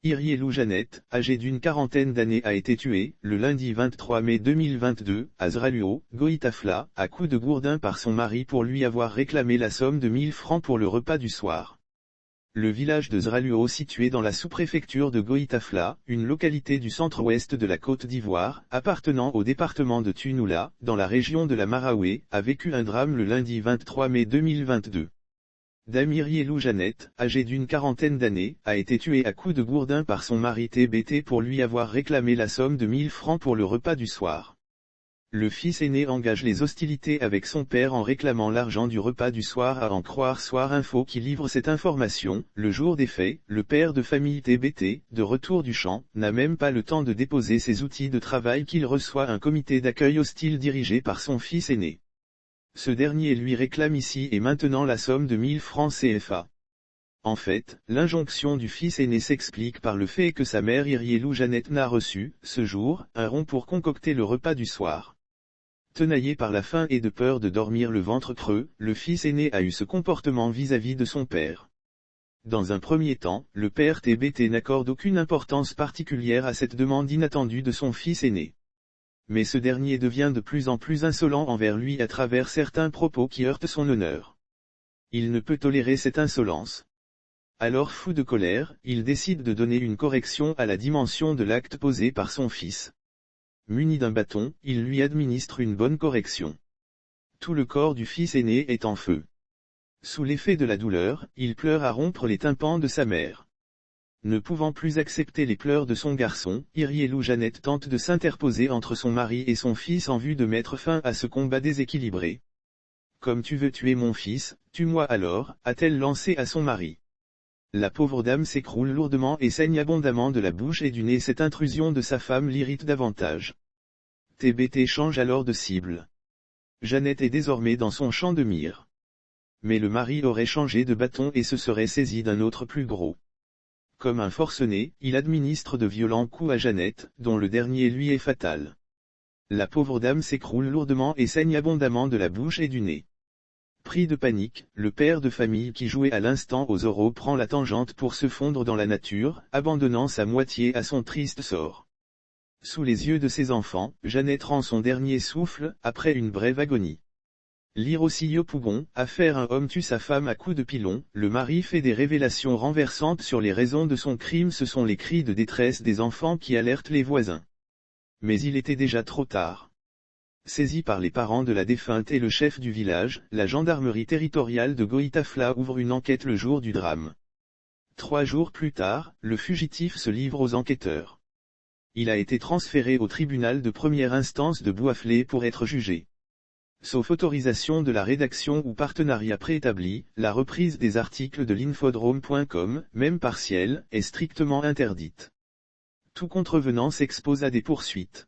Irielou Jeannette, âgée d'une quarantaine d'années a été tuée, le lundi 23 mai 2022, à Zraluo, Goïtafla, à coups de gourdin par son mari pour lui avoir réclamé la somme de 1000 francs pour le repas du soir. Le village de Zraluo, situé dans la sous-préfecture de Goïtafla, une localité du centre-ouest de la Côte d'Ivoire, appartenant au département de Tunoula, dans la région de la Maraoué, a vécu un drame le lundi 23 mai 2022. Dame Irielou Jeannette, âgée d'une quarantaine d'années, a été tuée à coups de gourdin par son mari TBT pour lui avoir réclamé la somme de 1000 francs pour le repas du soir. Le fils aîné engage les hostilités avec son père en réclamant l'argent du repas du soir, à en croire Soir Info qui livre cette information. Le jour des faits, le père de famille TBT, de retour du champ, n'a même pas le temps de déposer ses outils de travail qu'il reçoit un comité d'accueil hostile dirigé par son fils aîné. Ce dernier lui réclame ici et maintenant la somme de 1000 francs CFA. En fait, l'injonction du fils aîné s'explique par le fait que sa mère Irielou Jeannette n'a reçu, ce jour, un rond pour concocter le repas du soir. Tenaillé par la faim et de peur de dormir le ventre creux, le fils aîné a eu ce comportement vis-à-vis de son père. Dans un premier temps, le père TBT n'accorde aucune importance particulière à cette demande inattendue de son fils aîné. Mais ce dernier devient de plus en plus insolent envers lui à travers certains propos qui heurtent son honneur. Il ne peut tolérer cette insolence. Alors fou de colère, il décide de donner une correction à la dimension de l'acte posé par son fils. Muni d'un bâton, il lui administre une bonne correction. Tout le corps du fils aîné est en feu. Sous l'effet de la douleur, il pleure à rompre les tympans de sa mère. Ne pouvant plus accepter les pleurs de son garçon, Irielou Jeannette tente de s'interposer entre son mari et son fils en vue de mettre fin à ce combat déséquilibré. « Comme tu veux tuer mon fils, tue-moi alors », a-t-elle lancé à son mari. La pauvre dame s'écroule lourdement et saigne abondamment de la bouche et du nez. Cette intrusion de sa femme l'irrite davantage. TBT change alors de cible. Jeannette est désormais dans son champ de mire. Mais le mari aurait changé de bâton et se serait saisi d'un autre plus gros. Comme un forcené, il administre de violents coups à Jeannette, dont le dernier lui est fatal. La pauvre dame s'écroule lourdement et saigne abondamment de la bouche et du nez. Pris de panique, le père de famille qui jouait à l'instant aux oraux prend la tangente pour se fondre dans la nature, abandonnant sa moitié à son triste sort. Sous les yeux de ses enfants, Jeannette rend son dernier souffle, après une brève agonie. Lire aussi Yopougon, affaire un homme tue sa femme à coups de pilon, le mari fait des révélations renversantes sur les raisons de son crime. Ce sont les cris de détresse des enfants qui alertent les voisins. Mais il était déjà trop tard. Saisi par les parents de la défunte et le chef du village, la gendarmerie territoriale de Goïtafla ouvre une enquête le jour du drame. 3 jours plus tard, le fugitif se livre aux enquêteurs. Il a été transféré au tribunal de première instance de Bouaflé pour être jugé. Sauf autorisation de la rédaction ou partenariat préétabli, la reprise des articles de l'infodrome.com, même partielle, est strictement interdite. Tout contrevenant s'expose à des poursuites.